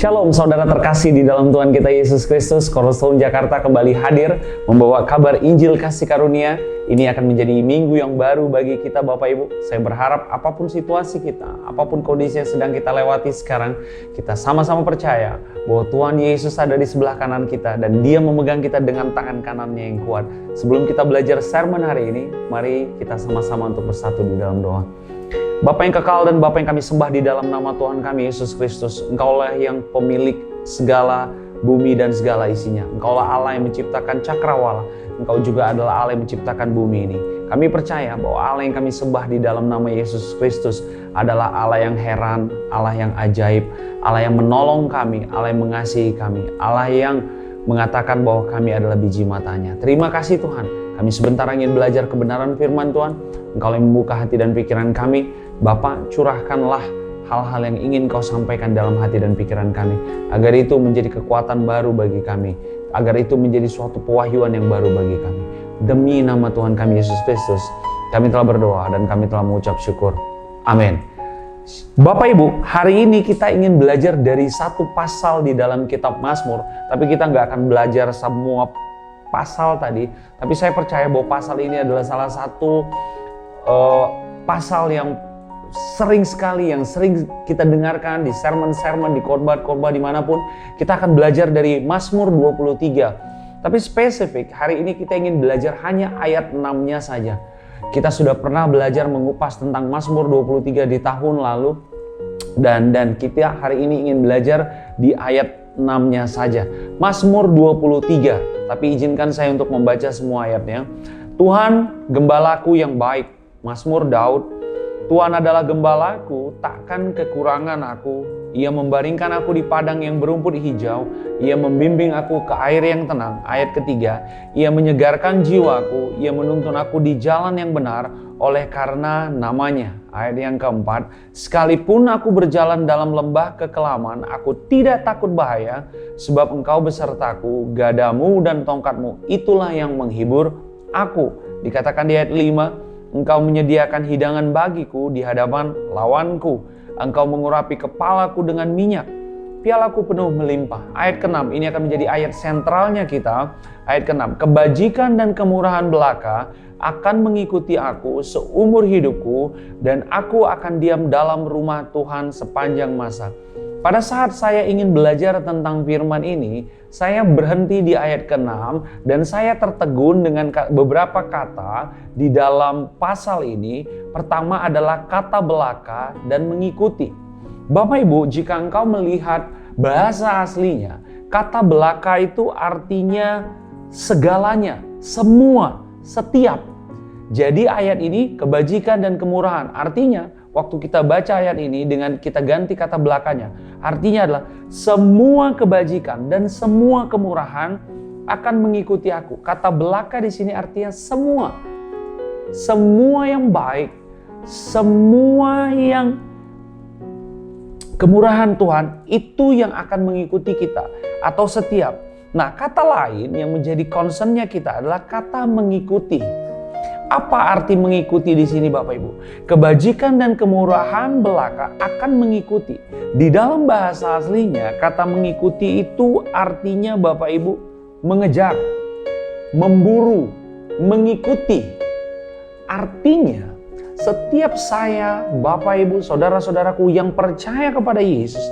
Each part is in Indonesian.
Shalom saudara terkasih di dalam Tuhan kita Yesus Kristus. Cornerstone Jakarta kembali hadir membawa kabar Injil kasih karunia. Ini akan menjadi minggu yang baru bagi kita Bapak Ibu. Saya berharap apapun situasi kita, apapun kondisi yang sedang kita lewati sekarang, kita sama-sama percaya bahwa Tuhan Yesus ada di sebelah kanan kita dan Dia memegang kita dengan tangan kanannya yang kuat. Sebelum kita belajar sermon hari ini, mari kita sama-sama untuk bersatu di dalam doa. Bapa yang kekal dan Bapa yang kami sembah di dalam nama Tuhan kami Yesus Kristus. Engkaulah yang pemilik segala bumi dan segala isinya. Engkaulah Allah yang menciptakan cakrawala. Engkau juga adalah Allah yang menciptakan bumi ini. Kami percaya bahwa Allah yang kami sembah di dalam nama Yesus Kristus adalah Allah yang heran, Allah yang ajaib, Allah yang menolong kami, Allah yang mengasihi kami, Allah yang mengatakan bahwa kami adalah biji matanya. Terima kasih Tuhan. Kami sebentar ingin belajar kebenaran firman Tuhan. Engkau yang membuka hati dan pikiran kami. Bapak, curahkanlah hal-hal yang ingin Kau sampaikan dalam hati dan pikiran kami. Agar itu menjadi kekuatan baru bagi kami. Agar itu menjadi suatu pewahyuan yang baru bagi kami. Demi nama Tuhan kami Yesus Kristus, kami telah berdoa dan kami telah mengucap syukur. Amin. Bapak Ibu, hari ini kita ingin belajar dari satu pasal di dalam kitab Mazmur. Tapi kita nggak akan belajar semua pasal tadi. Tapi saya percaya bahwa pasal ini adalah salah satu pasal yang sering kita dengarkan di sermon-sermon, di khotbah-khotbah dimanapun. Kita akan belajar dari Mazmur 23. Tapi spesifik, hari ini kita ingin belajar hanya ayat 6-nya saja. Kita sudah pernah belajar mengupas tentang Mazmur 23 di tahun lalu. Dan kita hari ini ingin belajar di ayat 6-nya saja. Mazmur 23. Tapi izinkan saya untuk membaca semua ayatnya. Tuhan, gembalaku yang baik. Mazmur Daud. Tuhan adalah gembalaku, takkan kekurangan aku. Ia membaringkan aku di padang yang berumput hijau. Ia membimbing aku ke air yang tenang. Ayat ketiga, Ia menyegarkan jiwaku. Ia menuntun aku di jalan yang benar oleh karena namanya. Ayat yang keempat, sekalipun aku berjalan dalam lembah kekelaman, aku tidak takut bahaya, sebab Engkau besertaku, gadamu dan tongkatmu, itulah yang menghibur aku. Dikatakan di ayat 5, Engkau menyediakan hidangan bagiku di hadapan lawanku. Engkau mengurapi kepalaku dengan minyak. Pialaku penuh melimpah. Ayat ke-6, ini akan menjadi ayat sentralnya kita. Ayat ke-6, kebajikan dan kemurahan belaka akan mengikuti aku seumur hidupku, dan aku akan diam dalam rumah Tuhan sepanjang masa. Pada saat saya ingin belajar tentang firman ini, saya berhenti di ayat ke-6 dan saya tertegun dengan beberapa kata di dalam pasal ini. Pertama adalah kata belaka dan mengikuti. Bapak Ibu, jika engkau melihat bahasa aslinya, kata belaka itu artinya segalanya, semua, setiap. Jadi ayat ini kebajikan dan kemurahan. Artinya waktu kita baca ayat ini dengan kita ganti kata belakanya, artinya adalah semua kebajikan dan semua kemurahan akan mengikuti aku. Kata belaka di sini artinya semua. Semua yang baik, semua yang kemurahan Tuhan itu yang akan mengikuti kita atau setiap. Nah, kata lain yang menjadi concernnya kita adalah kata mengikuti. Apa arti mengikuti di sini Bapak Ibu? Kebajikan dan kemurahan belaka akan mengikuti. Di dalam bahasa aslinya kata mengikuti itu artinya Bapak Ibu mengejar, memburu, mengikuti. Artinya setiap saya, Bapak Ibu, saudara-saudaraku yang percaya kepada Yesus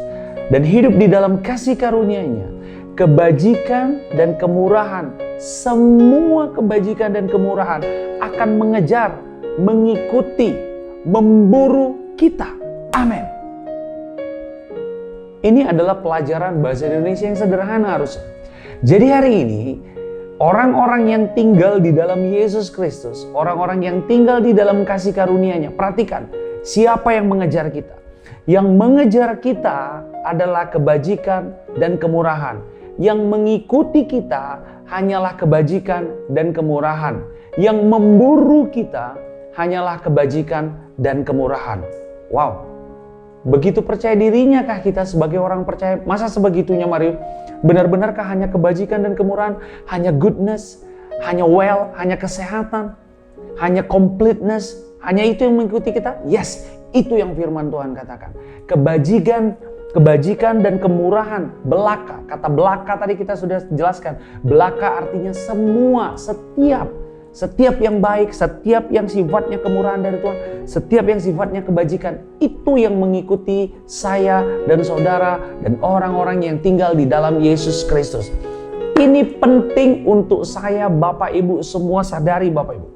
dan hidup di dalam kasih karunia-Nya, kebajikan dan kemurahan, semua kebajikan dan kemurahan akan mengejar, mengikuti, memburu kita. Amin. Ini adalah pelajaran bahasa Indonesia yang sederhana harusnya. Jadi hari ini, orang-orang yang tinggal di dalam Yesus Kristus, orang-orang yang tinggal di dalam kasih karunia-Nya, perhatikan siapa yang mengejar kita. Yang mengejar kita adalah kebajikan dan kemurahan. Yang mengikuti kita hanyalah kebajikan dan kemurahan. Yang memburu kita hanyalah kebajikan dan kemurahan. Wow, begitu percaya dirinya kah kita sebagai orang percaya? Masa sebegitunya Mario? Benar-benarkah hanya kebajikan dan kemurahan? Hanya goodness, hanya well, hanya kesehatan, hanya completeness, hanya itu yang mengikuti kita? Yes, itu yang firman Tuhan katakan. Kebajikan kebajikan dan kemurahan, belaka. Kata belaka tadi kita sudah jelaskan. Belaka artinya semua, setiap yang baik, setiap yang sifatnya kemurahan dari Tuhan, setiap yang sifatnya kebajikan, itu yang mengikuti saya dan saudara dan orang-orang yang tinggal di dalam Yesus Kristus. Ini penting untuk saya, Bapak Ibu semua sadari, Bapak Ibu.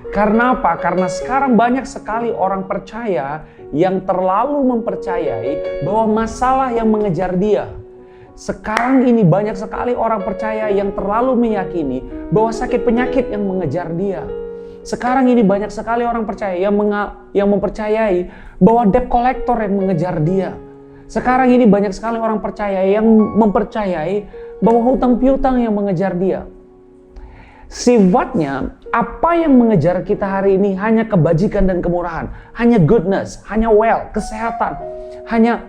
Karena apa? Karena sekarang banyak sekali orang percaya yang terlalu mempercayai bahwa masalah yang mengejar dia. Sekarang ini banyak sekali orang percaya yang terlalu meyakini bahwa sakit penyakit yang mengejar dia. Sekarang ini banyak sekali orang percaya yang mempercayai bahwa debt collector yang mengejar dia. Sekarang ini banyak sekali orang percaya yang mempercayai bahwa hutang piutang yang mengejar dia. Sifatnya, apa yang mengejar kita hari ini hanya kebajikan dan kemurahan, hanya goodness, hanya kesehatan, hanya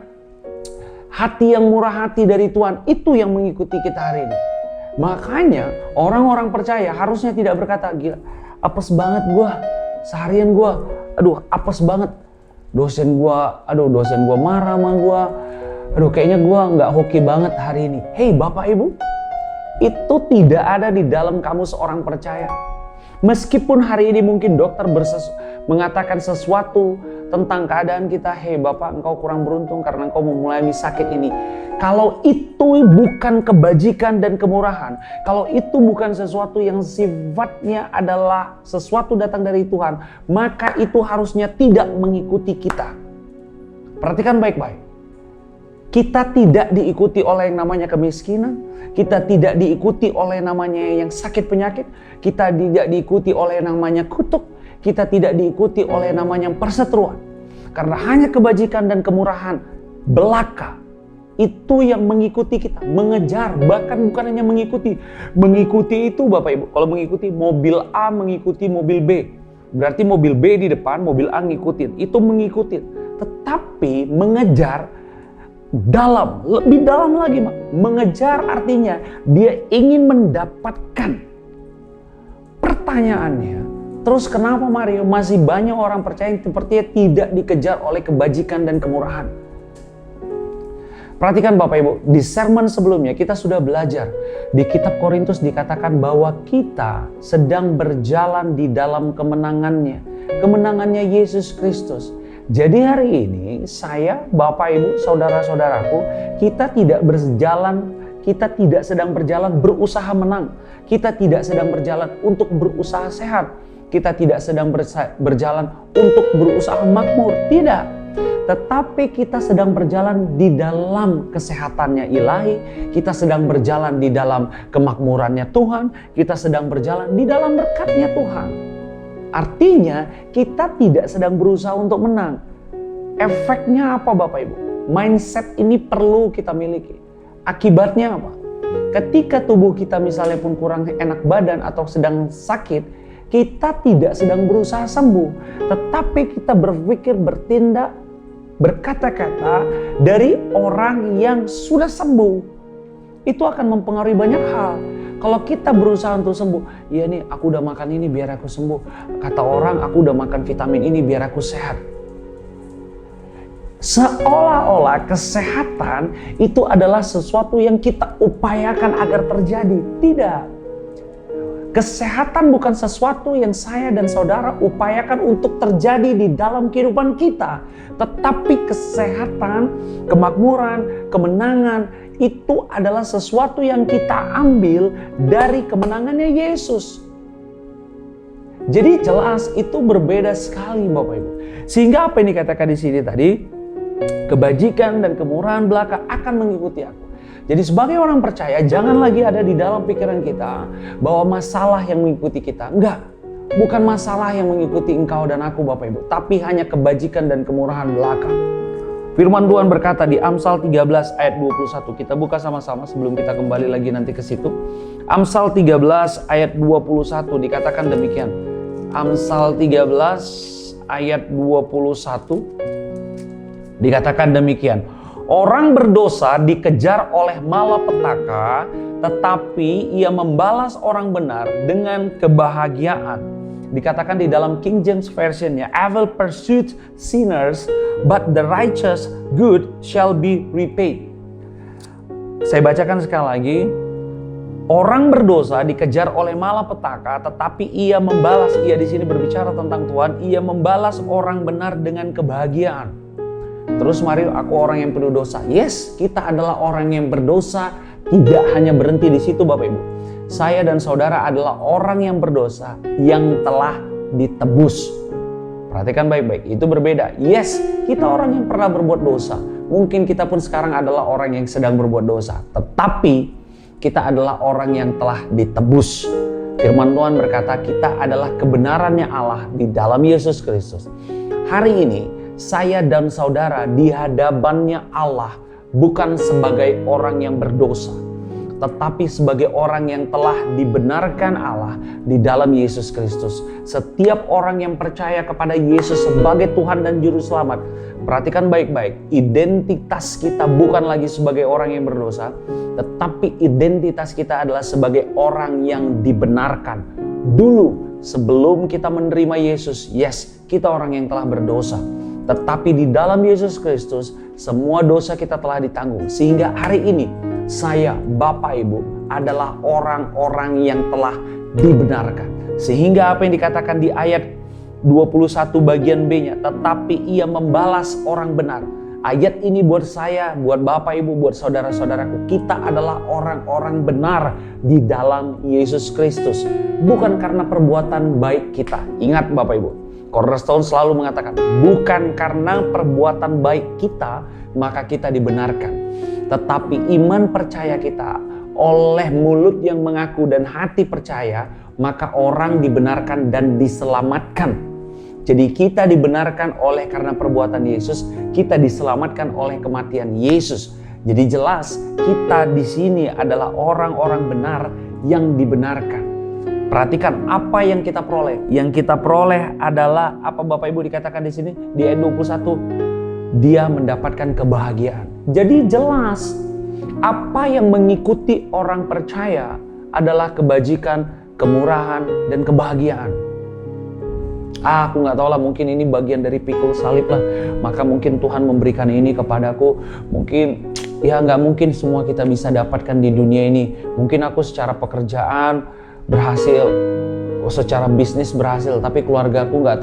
hati yang murah hati dari Tuhan. Itu yang mengikuti kita hari ini. Makanya orang-orang percaya harusnya tidak berkata, gila, apes banget gua, seharian gua, aduh apes banget, dosen gua marah sama gua, aduh kayaknya gua nggak hoki banget hari ini. Hei Bapak Ibu, itu tidak ada di dalam kamu seorang percaya. Meskipun hari ini mungkin dokter mengatakan sesuatu tentang keadaan kita, hei Bapak, engkau kurang beruntung karena engkau mengalami sakit ini. Kalau itu bukan kebajikan dan kemurahan, kalau itu bukan sesuatu yang sifatnya adalah sesuatu datang dari Tuhan, maka itu harusnya tidak mengikuti kita. Perhatikan baik-baik. Kita tidak diikuti oleh yang namanya kemiskinan, kita tidak diikuti oleh namanya yang sakit penyakit, kita tidak diikuti oleh namanya kutuk, kita tidak diikuti oleh namanya perseteruan. Karena hanya kebajikan dan kemurahan belaka itu yang mengikuti kita, mengejar, bahkan bukan hanya mengikuti. Mengikuti itu Bapak Ibu, kalau mengikuti mobil A mengikuti mobil B, berarti mobil B di depan, mobil A ngikutin, itu mengikuti. Tetapi mengejar lebih dalam lagi, mengejar artinya dia ingin mendapatkan. Pertanyaannya, terus kenapa Mario masih banyak orang percaya yang sepertinya tidak dikejar oleh kebajikan dan kemurahan? Perhatikan Bapak Ibu, di sermon sebelumnya kita sudah belajar. Di kitab Korintus dikatakan bahwa kita sedang berjalan di dalam kemenangannya Yesus Kristus. Jadi hari ini saya, Bapak Ibu, saudara-saudaraku, kita tidak sedang berjalan berusaha menang. Kita tidak sedang berjalan untuk berusaha sehat. Kita tidak sedang berjalan untuk berusaha makmur. Tidak. Tetapi kita sedang berjalan di dalam kesehatannya ilahi. Kita sedang berjalan di dalam kemakmurannya Tuhan. Kita sedang berjalan di dalam berkatnya Tuhan. Artinya kita tidak sedang berusaha untuk menang. Efeknya apa Bapak Ibu? Mindset ini perlu kita miliki. Akibatnya apa? Ketika tubuh kita misalnya pun kurang enak badan atau sedang sakit, kita tidak sedang berusaha sembuh. Tetapi kita berpikir, bertindak, berkata-kata dari orang yang sudah sembuh. Itu akan mempengaruhi banyak hal. Kalau kita berusaha untuk sembuh, ya nih aku udah makan ini biar aku sembuh. Kata orang aku udah makan vitamin ini biar aku sehat. Seolah-olah kesehatan itu adalah sesuatu yang kita upayakan agar terjadi. Tidak. Kesehatan bukan sesuatu yang saya dan saudara upayakan untuk terjadi di dalam kehidupan kita. Tetapi kesehatan, kemakmuran, kemenangan itu adalah sesuatu yang kita ambil dari kemenangannya Yesus. Jadi jelas itu berbeda sekali Bapak Ibu. Sehingga apa yang dikatakan di sini tadi, kebajikan dan kemurahan belaka akan mengikuti aku. Jadi sebagai orang percaya jangan lagi ada di dalam pikiran kita bahwa masalah yang mengikuti kita. Enggak, bukan masalah yang mengikuti engkau dan aku Bapak Ibu, tapi hanya kebajikan dan kemurahan belaka. Firman Tuhan berkata di Amsal 13 ayat 21. Kita buka sama-sama sebelum kita kembali lagi nanti ke situ. Amsal 13 ayat 21 dikatakan demikian. Amsal 13 ayat 21 dikatakan demikian. Orang berdosa dikejar oleh malapetaka, tetapi ia membalas orang benar dengan kebahagiaan. Dikatakan di dalam King James Version ya, evil pursued sinners, but the righteous good shall be repaid. Saya bacakan sekali lagi. Orang berdosa dikejar oleh malapetaka, tetapi ia membalas. Ia di sini berbicara tentang Tuhan. Ia membalas orang benar dengan kebahagiaan. Terus mari aku orang yang penuh dosa. Yes, kita adalah orang yang berdosa. Tidak hanya berhenti di situ Bapak Ibu. Saya dan saudara adalah orang yang berdosa yang telah ditebus. Perhatikan baik-baik, itu berbeda. Yes, kita orang yang pernah berbuat dosa. Mungkin kita pun sekarang adalah orang yang sedang berbuat dosa. Tetapi kita adalah orang yang telah ditebus. Firman Tuhan berkata kita adalah kebenarannya Allah di dalam Yesus Kristus. Hari ini saya dan saudara di hadapannya Allah bukan sebagai orang yang berdosa, tetapi sebagai orang yang telah dibenarkan Allah di dalam Yesus Kristus. Setiap orang yang percaya kepada Yesus sebagai Tuhan dan Juru Selamat, perhatikan baik-baik, identitas kita bukan lagi sebagai orang yang berdosa, tetapi identitas kita adalah sebagai orang yang dibenarkan. Dulu sebelum kita menerima Yesus, yes, kita orang yang telah berdosa. Tetapi di dalam Yesus Kristus, semua dosa kita telah ditanggung. Sehingga hari ini, saya, Bapak Ibu, adalah orang-orang yang telah dibenarkan. Sehingga apa yang dikatakan di ayat 21 bagian B-nya, tetapi ia membalas orang benar. Ayat ini buat saya, buat Bapak Ibu, buat saudara-saudaraku, kita adalah orang-orang benar di dalam Yesus Kristus. Bukan karena perbuatan baik kita. Ingat Bapak Ibu, Cornerstone selalu mengatakan, bukan karena perbuatan baik kita, maka kita dibenarkan. Tetapi iman percaya kita oleh mulut yang mengaku dan hati percaya, maka orang dibenarkan dan diselamatkan. Jadi kita dibenarkan oleh karena perbuatan Yesus, kita diselamatkan oleh kematian Yesus. Jadi jelas kita di sini adalah orang-orang benar yang dibenarkan. Perhatikan apa yang kita peroleh. Yang kita peroleh adalah apa Bapak Ibu dikatakan di sini di ayat 21, dia mendapatkan kebahagiaan. Jadi jelas apa yang mengikuti orang percaya adalah kebajikan, kemurahan, dan kebahagiaan. Aku nggak tahu lah, mungkin ini bagian dari pikul salib lah. Maka mungkin Tuhan memberikan ini kepadaku. Mungkin ya nggak mungkin semua kita bisa dapatkan di dunia ini. Mungkin aku secara pekerjaan berhasil, secara bisnis berhasil, tapi keluarga aku nggak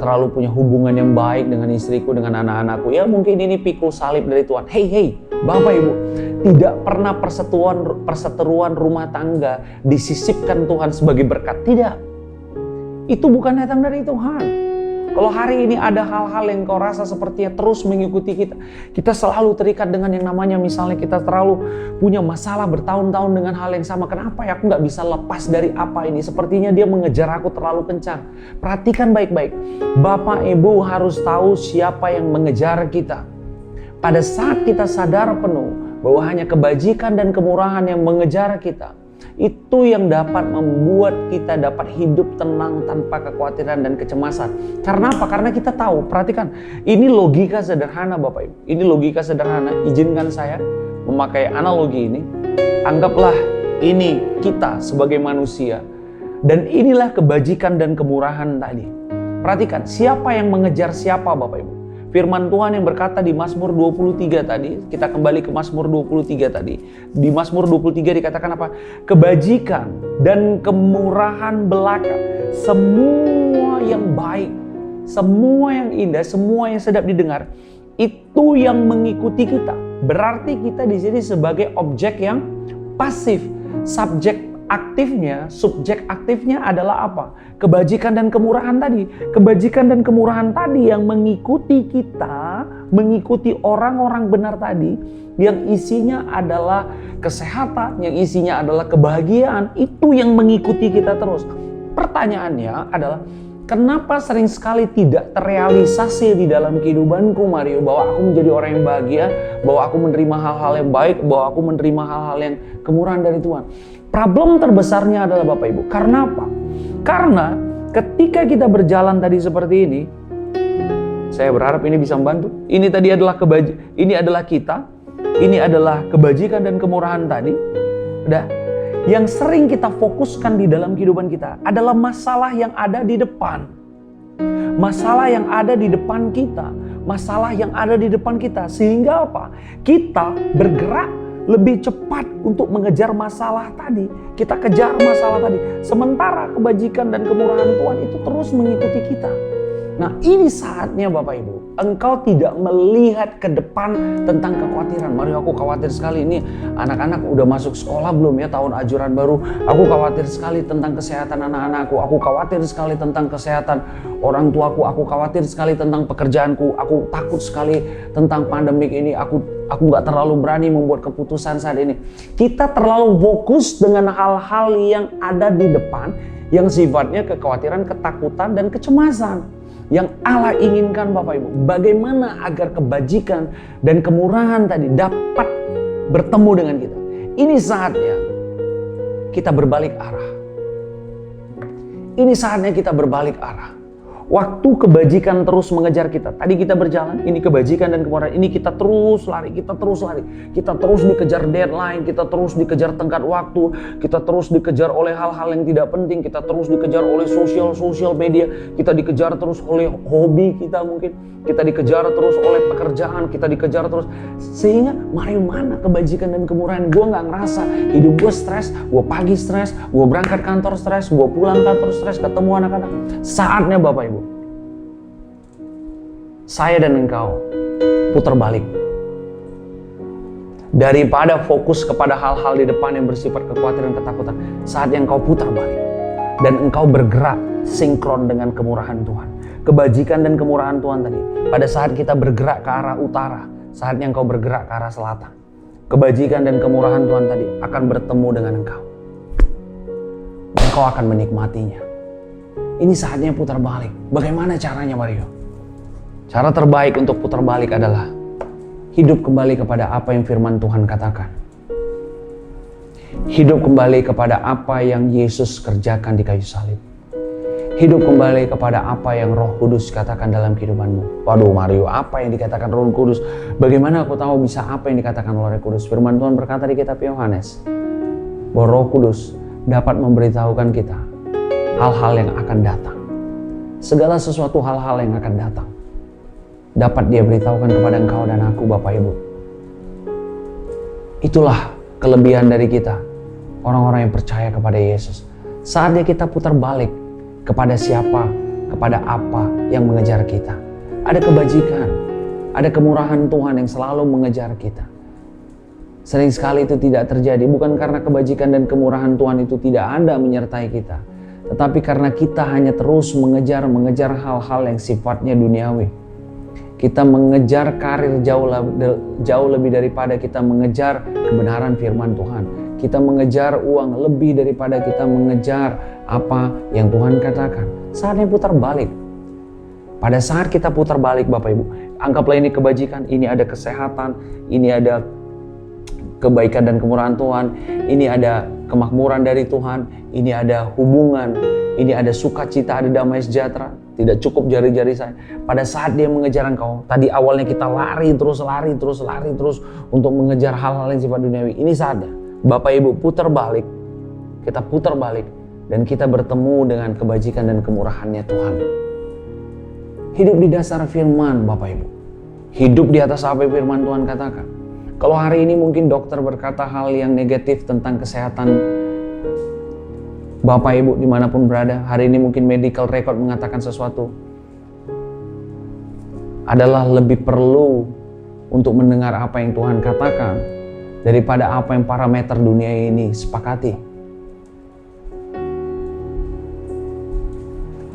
terlalu punya hubungan yang baik dengan istriku, dengan anak-anakku. Ya mungkin ini pikul salib dari Tuhan. Hey Bapak Ibu, tidak pernah perseteruan rumah tangga disisipkan Tuhan sebagai berkat. Tidak. Itu bukan datang dari Tuhan. Kalau hari ini ada hal-hal yang kau rasa sepertinya terus mengikuti kita, kita selalu terikat dengan yang namanya misalnya kita terlalu punya masalah bertahun-tahun dengan hal yang sama. Kenapa ya aku nggak bisa lepas dari apa ini? Sepertinya dia mengejar aku terlalu kencang. Perhatikan baik-baik. Bapak Ibu harus tahu siapa yang mengejar kita. Pada saat kita sadar penuh bahwa hanya kebajikan dan kemurahan yang mengejar kita, itu yang dapat membuat kita dapat hidup tenang tanpa kekhawatiran dan kecemasan. Karena apa? Karena kita tahu, perhatikan, ini logika sederhana Bapak Ibu. Ini logika sederhana, izinkan saya memakai analogi ini. Anggaplah ini kita sebagai manusia. Dan inilah kebajikan dan kemurahan tadi. Perhatikan, siapa yang mengejar siapa Bapak Ibu? Firman Tuhan yang berkata di Mazmur 23 tadi, kita kembali ke Mazmur 23 tadi. Di Mazmur 23 dikatakan apa? Kebajikan dan kemurahan belaka, semua yang baik, semua yang indah, semua yang sedap didengar, itu yang mengikuti kita. Berarti kita di sini sebagai objek yang pasif. Subjek aktifnya adalah apa? Kebajikan dan kemurahan tadi. Kebajikan dan kemurahan tadi yang mengikuti kita, mengikuti orang-orang benar tadi, yang isinya adalah kesehatan, yang isinya adalah kebahagiaan, itu yang mengikuti kita terus. Pertanyaannya adalah, kenapa sering sekali tidak terrealisasi di dalam kehidupanku Mario, bahwa aku menjadi orang yang bahagia, bahwa aku menerima hal-hal yang baik, bahwa aku menerima hal-hal yang kemurahan dari Tuhan? Problem terbesarnya adalah Bapak Ibu, karena apa? Karena ketika kita berjalan tadi seperti ini, saya berharap ini bisa membantu. Ini tadi adalah ini adalah kita, ini adalah kebajikan dan kemurahan tadi. Udah, Yang sering kita fokuskan di dalam kehidupan kita adalah masalah yang ada di depan. Masalah yang ada di depan kita. Masalah yang ada di depan kita. Sehingga apa? Kita bergerak lebih cepat untuk mengejar masalah tadi. Kita kejar masalah tadi. Sementara kebajikan dan kemurahan Tuhan itu terus mengikuti kita. Nah, ini saatnya Bapak Ibu, engkau tidak melihat ke depan tentang kekhawatiran. Mario, aku khawatir sekali ini anak-anak udah masuk sekolah belum ya, tahun ajaran baru. Aku khawatir sekali tentang kesehatan anak-anakku. Aku khawatir sekali tentang kesehatan orang tuaku. Aku khawatir sekali tentang pekerjaanku. Aku takut sekali tentang pandemik ini. Aku gak terlalu berani membuat keputusan saat ini. Kita terlalu fokus dengan hal-hal yang ada di depan, yang sifatnya kekhawatiran, ketakutan, dan kecemasan. Yang Allah inginkan Bapak Ibu, bagaimana agar kebajikan dan kemurahan tadi dapat bertemu dengan kita. Ini saatnya kita berbalik arah. Ini saatnya kita berbalik arah. Waktu kebajikan terus mengejar kita. Tadi kita berjalan, ini kebajikan dan kemurahan. Ini kita terus lari, kita terus lari. Kita terus dikejar deadline, kita terus dikejar tenggat waktu. Kita terus dikejar oleh hal-hal yang tidak penting. Kita terus dikejar oleh sosial media. Kita dikejar terus oleh hobi kita mungkin. Kita dikejar terus oleh pekerjaan. Kita dikejar terus. Sehingga mari mana kebajikan dan kemurahan. Gue gak ngerasa hidup gue stres. Gue pagi stres. Gue berangkat kantor stres. Gue pulang kantor stres. Ketemu anak-anak. Saatnya Bapak Ibu, saya dan engkau putar balik. Daripada fokus kepada hal-hal di depan yang bersifat kekhawatiran, ketakutan, saatnya engkau putar balik. Dan engkau bergerak sinkron dengan kemurahan Tuhan. Kebajikan dan kemurahan Tuhan tadi. Pada saat kita bergerak ke arah utara, saatnya engkau bergerak ke arah selatan. Kebajikan dan kemurahan Tuhan tadi akan bertemu dengan engkau. Engkau akan menikmatinya. Ini saatnya putar balik. Bagaimana caranya Mario? Cara terbaik untuk putar balik adalah hidup kembali kepada apa yang firman Tuhan katakan. Hidup kembali kepada apa yang Yesus kerjakan di kayu salib. Hidup kembali kepada apa yang Roh Kudus katakan dalam kehidupanmu. Waduh Mario, apa yang dikatakan Roh Kudus? Bagaimana aku tahu bisa apa yang dikatakan oleh Roh Kudus? Firman Tuhan berkata di kitab Yohanes bahwa Roh Kudus dapat memberitahukan kita hal-hal yang akan datang. Segala sesuatu hal-hal yang akan datang dapat dia beritahukan kepada engkau dan aku Bapak Ibu. Itulah kelebihan dari kita, orang-orang yang percaya kepada Yesus. Saatnya kita putar balik kepada siapa, kepada apa yang mengejar kita. Ada kebajikan, ada kemurahan Tuhan yang selalu mengejar kita. Sering sekali itu tidak terjadi, bukan karena kebajikan dan kemurahan Tuhan itu tidak ada menyertai kita, tetapi karena kita hanya terus mengejar hal-hal yang sifatnya duniawi. Kita mengejar karir jauh lebih daripada kita mengejar kebenaran firman Tuhan. Kita mengejar uang lebih daripada kita mengejar apa yang Tuhan katakan. Saatnya putar balik. Pada saat kita putar balik Bapak Ibu, anggaplah ini kebajikan, ini ada kesehatan, ini ada kebaikan dan kemurahan Tuhan, ini ada kemakmuran dari Tuhan, ini ada hubungan, ini ada sukacita, ada damai sejahtera. Tidak cukup jari-jari saya. Pada saat dia mengejar engkau, tadi awalnya kita lari terus untuk mengejar hal-hal yang sifat duniawi. Ini saatnya Bapak Ibu putar balik, kita putar balik, dan kita bertemu dengan kebajikan dan kemurahannya Tuhan. Hidup di dasar firman Bapak Ibu. Hidup di atas apa yang firman Tuhan katakan. Kalau hari ini mungkin dokter berkata hal yang negatif tentang kesehatan Bapak Ibu dimanapun berada, hari ini mungkin medical record mengatakan sesuatu, adalah lebih perlu untuk mendengar apa yang Tuhan katakan daripada apa yang parameter dunia ini sepakati.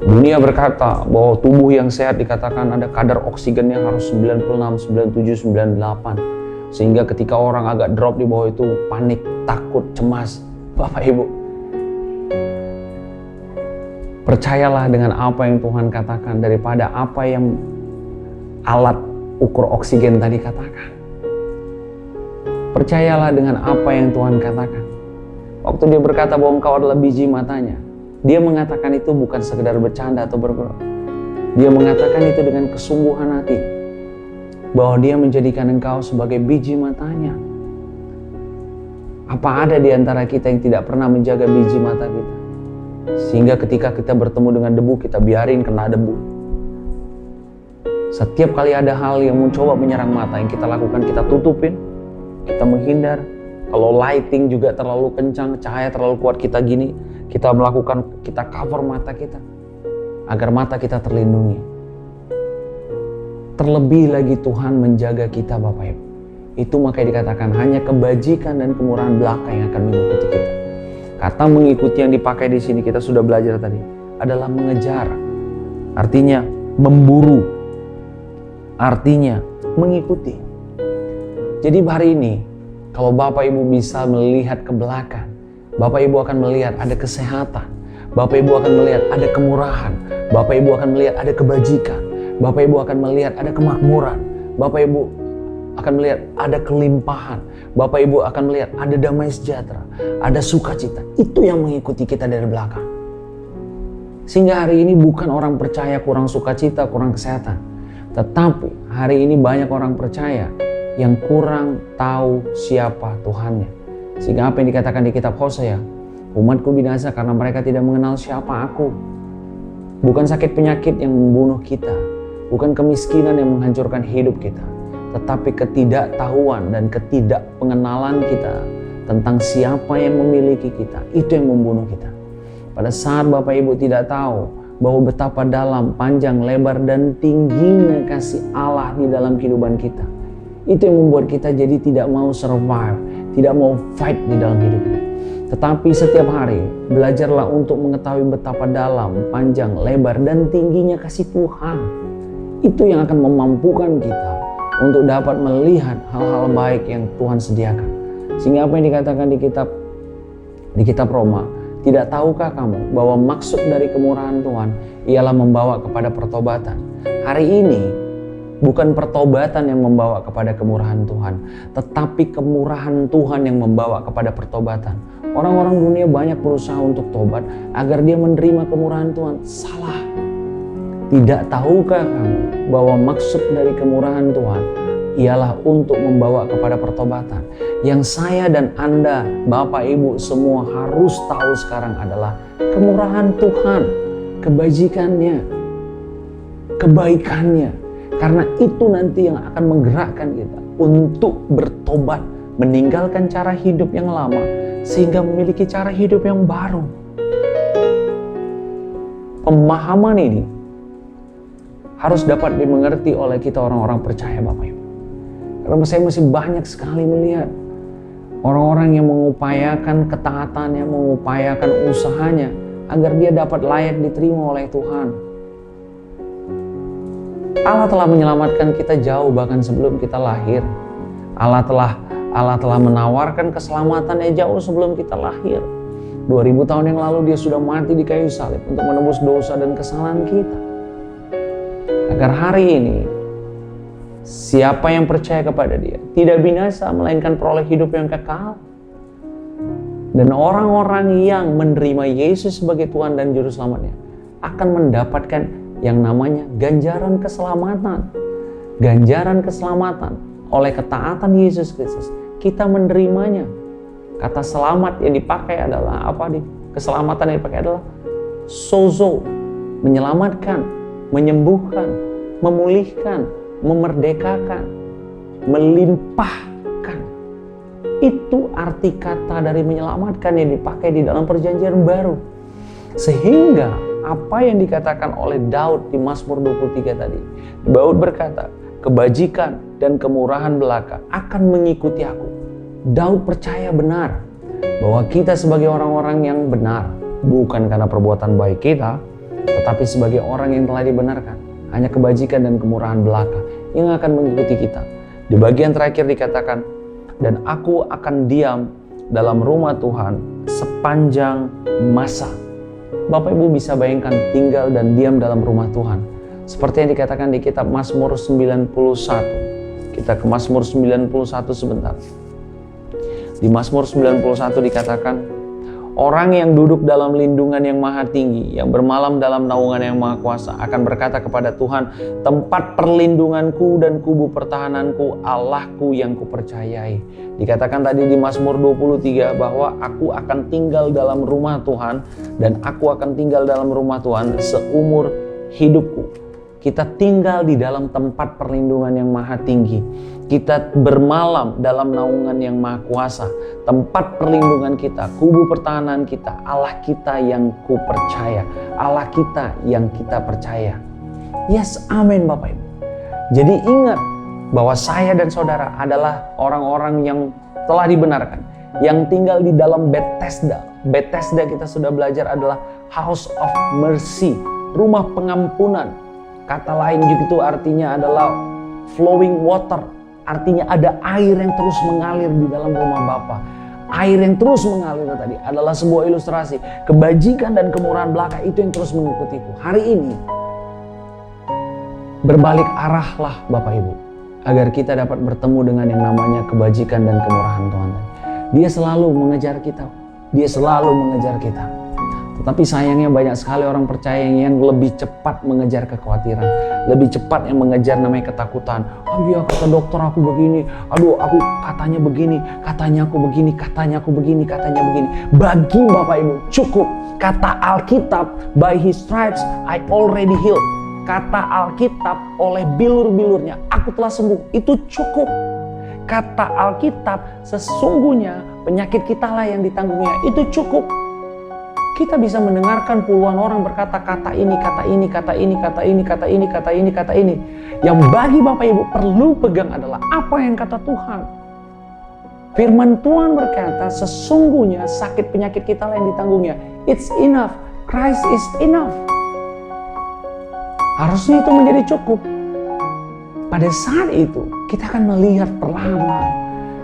Dunia berkata bahwa tubuh yang sehat dikatakan ada kadar oksigennya harus 96, 97, 98. Sehingga ketika orang agak drop di bawah itu panik, takut, cemas. Bapak Ibu, percayalah dengan apa yang Tuhan katakan daripada apa yang alat ukur oksigen tadi katakan. Percayalah dengan apa yang Tuhan katakan. Waktu dia berkata bahwa engkau adalah biji matanya, dia mengatakan itu bukan sekedar bercanda atau bergurau. Dia mengatakan itu dengan kesungguhan hati, bahwa dia menjadikan engkau sebagai biji matanya. Apa ada di antara kita yang tidak pernah menjaga biji mata kita? Sehingga ketika kita bertemu dengan debu, kita biarin kena debu. Setiap kali ada hal yang mencoba menyerang mata, yang kita lakukan, kita tutupin, kita menghindar. Kalau lighting juga terlalu kencang, cahaya terlalu kuat, kita gini, kita cover mata kita, agar mata kita terlindungi. Terlebih lagi Tuhan menjaga kita, Bapak Ibu. Itu makanya dikatakan hanya kebajikan dan kemurahan belaka yang akan mengikuti kita. Kata mengikuti yang dipakai di sini, kita sudah belajar tadi, adalah mengejar. Artinya memburu. Artinya mengikuti. Jadi hari ini, kalau Bapak Ibu bisa melihat ke belakang, Bapak Ibu akan melihat ada kesehatan. Bapak Ibu akan melihat ada kemurahan. Bapak Ibu akan melihat ada kebajikan. Bapak Ibu akan melihat ada kemakmuran. Bapak Ibu akan melihat ada kelimpahan. Bapak Ibu akan melihat ada damai sejahtera, ada sukacita. Itu yang mengikuti kita dari belakang. Sehingga hari ini bukan orang percaya kurang sukacita, kurang kesehatan. Tetapi hari ini banyak orang percaya yang kurang tahu siapa Tuhannya. Sehingga apa yang dikatakan di kitab Hosea, umatku binasa karena mereka tidak mengenal siapa aku. Bukan sakit penyakit yang membunuh kita, bukan kemiskinan yang menghancurkan hidup kita, tetapi ketidaktahuan dan ketidakpengenalan kita tentang siapa yang memiliki kita, itu yang membunuh kita. Pada saat Bapak Ibu tidak tahu bahwa betapa dalam, panjang, lebar, dan tingginya kasih Allah di dalam kehidupan kita, itu yang membuat kita jadi tidak mau survive, tidak mau fight di dalam hidup ini. Tetapi setiap hari belajarlah untuk mengetahui betapa dalam, panjang, lebar, dan tingginya kasih Tuhan. Itu yang akan memampukan kita untuk dapat melihat hal-hal baik yang Tuhan sediakan. Sehingga apa yang dikatakan di kitab Roma, tidak tahukah kamu bahwa maksud dari kemurahan Tuhan ialah membawa kepada pertobatan. Hari ini bukan pertobatan yang membawa kepada kemurahan Tuhan, tetapi kemurahan Tuhan yang membawa kepada pertobatan. Orang-orang dunia banyak berusaha untuk tobat agar dia menerima kemurahan Tuhan. Salah. Tidak tahukah kamu bahwa maksud dari kemurahan Tuhan ialah untuk membawa kepada pertobatan? Yang saya dan Anda, Bapak Ibu semua harus tahu sekarang adalah kemurahan Tuhan, kebajikannya, kebaikannya. Karena itu nanti yang akan menggerakkan kita untuk bertobat, meninggalkan cara hidup yang lama, sehingga memiliki cara hidup yang baru. Pemahaman ini harus dapat dimengerti oleh kita orang-orang percaya, Bapak Ibu. Karena saya masih banyak sekali melihat orang-orang yang mengupayakan ketaatannya, mengupayakan usahanya agar dia dapat layak diterima oleh Tuhan. Allah telah menyelamatkan kita jauh bahkan sebelum kita lahir. Allah telah menawarkan keselamatannya jauh sebelum kita lahir. 2000 tahun yang lalu dia sudah mati di kayu salib untuk menebus dosa dan kesalahan kita. Agar hari ini siapa yang percaya kepada dia tidak binasa melainkan peroleh hidup yang kekal. Dan orang-orang yang menerima Yesus sebagai Tuhan dan Juru Selamatnya akan mendapatkan yang namanya ganjaran keselamatan. Ganjaran keselamatan oleh ketaatan Yesus Kristus. Kita menerimanya. Kata selamat yang dipakai adalah apa? Keselamatan yang dipakai adalah sozo, menyelamatkan, menyembuhkan, memulihkan, memerdekakan, melimpahkan. Itu arti kata dari menyelamatkan yang dipakai di dalam perjanjian baru. Sehingga apa yang dikatakan oleh Daud di Mazmur 23 tadi. Daud berkata, kebajikan dan kemurahan belaka akan mengikuti aku. Daud percaya benar bahwa kita sebagai orang-orang yang benar, bukan karena perbuatan baik kita, tetapi sebagai orang yang telah dibenarkan. Hanya kebajikan dan kemurahan belaka yang akan mengikuti kita. Di bagian terakhir dikatakan, dan aku akan diam dalam rumah Tuhan sepanjang masa. Bapak Ibu bisa bayangkan tinggal dan diam dalam rumah Tuhan. Seperti yang dikatakan di kitab Mazmur 91. Kita ke Mazmur 91 sebentar. Di Mazmur 91 dikatakan, Orang yang duduk dalam lindungan yang maha tinggi, yang bermalam dalam naungan yang maha kuasa, akan berkata kepada Tuhan, tempat perlindunganku dan kubu pertahananku, Allahku yang kupercayai. Dikatakan tadi di Mazmur 23 bahwa aku akan tinggal dalam rumah Tuhan, dan aku akan tinggal dalam rumah Tuhan seumur hidupku. Kita tinggal di dalam tempat perlindungan yang maha tinggi. Kita bermalam dalam naungan yang maha kuasa. Tempat perlindungan kita, kubu pertahanan kita, Allah kita yang ku percaya. Allah kita yang kita percaya. Yes, amin Bapak Ibu. Jadi ingat bahwa saya dan saudara adalah orang-orang yang telah dibenarkan. Yang tinggal di dalam Bethesda. Bethesda kita sudah belajar adalah House of Mercy. Rumah pengampunan. Kata lain itu artinya adalah flowing water. Artinya ada air yang terus mengalir di dalam rumah Bapa. Air yang terus mengalir tadi adalah sebuah ilustrasi. Kebajikan dan kemurahan belaka itu yang terus mengikutiku. Hari ini berbalik arahlah Bapak Ibu. Agar kita dapat bertemu dengan yang namanya kebajikan dan kemurahan Tuhan. Dia selalu mengejar kita. Dia selalu mengejar kita. Tetapi sayangnya banyak sekali orang percaya yang lebih cepat mengejar kekhawatiran. Lebih cepat yang mengejar namanya ketakutan. Oh iya, kata dokter aku begini. Aduh, aku katanya begini. Katanya aku begini. Katanya aku begini. Katanya begini. Bagi Bapak Ibu cukup. Kata Alkitab, by His stripes I already healed. Kata Alkitab, oleh bilur-bilurnya aku telah sembuh. Itu cukup. Kata Alkitab, sesungguhnya penyakit kita lah yang ditanggungnya. Itu cukup. Kita bisa mendengarkan puluhan orang berkata kata ini, kata ini, kata ini, kata ini, kata ini, kata ini, kata ini. Yang bagi Bapak Ibu perlu pegang adalah apa yang kata Tuhan. Firman Tuhan berkata, sesungguhnya sakit penyakit kita lah yang ditanggungnya. It's enough. Christ is enough. Harusnya itu menjadi cukup. Pada saat itu, kita akan melihat perlahan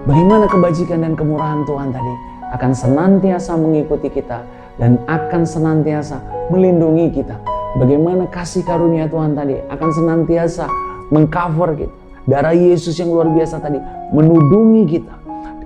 bagaimana kebajikan dan kemurahan Tuhan tadi akan senantiasa mengikuti kita. Dan akan senantiasa melindungi kita. Bagaimana kasih karunia Tuhan tadi akan senantiasa mengcover kita. Darah Yesus yang luar biasa tadi menudungi kita.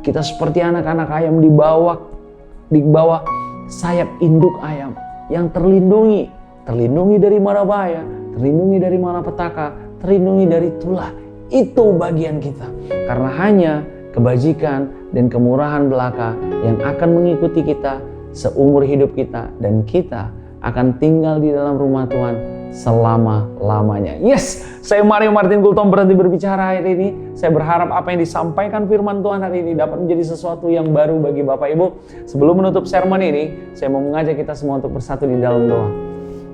Kita seperti anak-anak ayam di bawah sayap induk ayam yang terlindungi. Terlindungi dari mara bahaya, terlindungi dari malapetaka, terlindungi dari tulah. Itu bagian kita. Karena hanya kebajikan dan kemurahan belaka yang akan mengikuti kita seumur hidup kita, dan kita akan tinggal di dalam rumah Tuhan selama-lamanya. Yes, saya Mario Martin Gultom berhenti berbicara hari ini. Saya berharap apa yang disampaikan firman Tuhan hari ini dapat menjadi sesuatu yang baru bagi Bapak Ibu. Sebelum menutup sermon ini, saya mau mengajak kita semua untuk bersatu di dalam doa.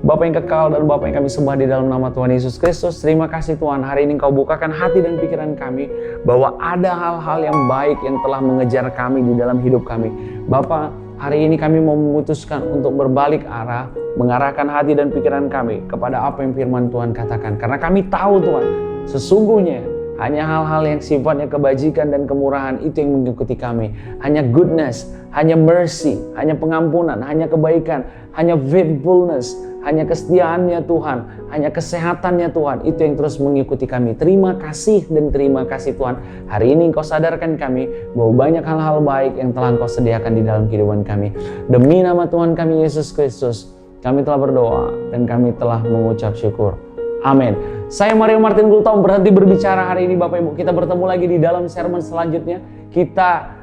Bapa yang kekal dan Bapa yang kami sembah di dalam nama Tuhan Yesus Kristus, terima kasih Tuhan, hari ini Engkau bukakan hati dan pikiran kami bahwa ada hal-hal yang baik yang telah mengejar kami di dalam hidup kami. Bapa, hari ini kami mau memutuskan untuk berbalik arah, mengarahkan hati dan pikiran kami kepada apa yang firman Tuhan katakan. Karena kami tahu Tuhan, sesungguhnya hanya hal-hal yang sifatnya kebajikan dan kemurahan itu yang mengikuti kami. Hanya goodness, hanya mercy, hanya pengampunan, hanya kebaikan, hanya faithfulness, hanya kesetiaannya Tuhan, hanya kesehatannya Tuhan, itu yang terus mengikuti kami. Terima kasih dan terima kasih Tuhan. Hari ini Engkau sadarkan kami bahwa banyak hal-hal baik yang telah Engkau sediakan di dalam kehidupan kami. Demi nama Tuhan kami Yesus Kristus, kami telah berdoa dan kami telah mengucap syukur. Amin. Saya Mario Martin Gultom berhenti berbicara hari ini Bapak Ibu. Kita bertemu lagi di dalam sermon selanjutnya. Kita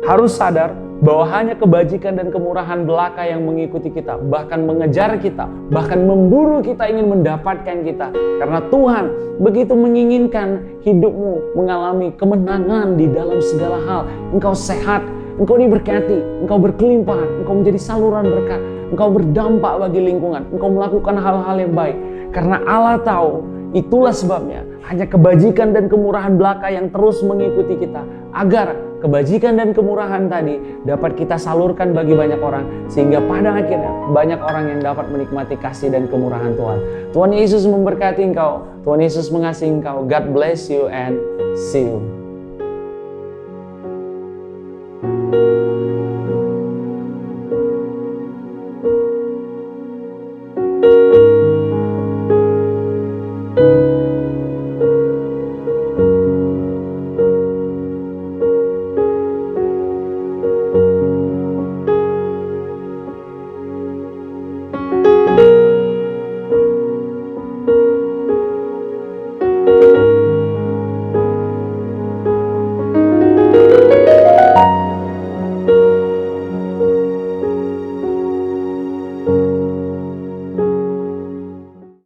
harus sadar bahwa hanya kebajikan dan kemurahan belaka yang mengikuti kita, bahkan mengejar kita, bahkan memburu kita, ingin mendapatkan kita. Karena Tuhan begitu menginginkan hidupmu mengalami kemenangan di dalam segala hal. Engkau sehat, engkau diberkati, engkau berkelimpahan, engkau menjadi saluran berkat, engkau berdampak bagi lingkungan, engkau melakukan hal-hal yang baik. Karena Allah tahu, itulah sebabnya hanya kebajikan dan kemurahan belaka yang terus mengikuti kita, agar kebajikan dan kemurahan tadi dapat kita salurkan bagi banyak orang, sehingga pada akhirnya banyak orang yang dapat menikmati kasih dan kemurahan Tuhan. Tuhan Yesus memberkati engkau, Tuhan Yesus mengasihi engkau. God bless you and see you.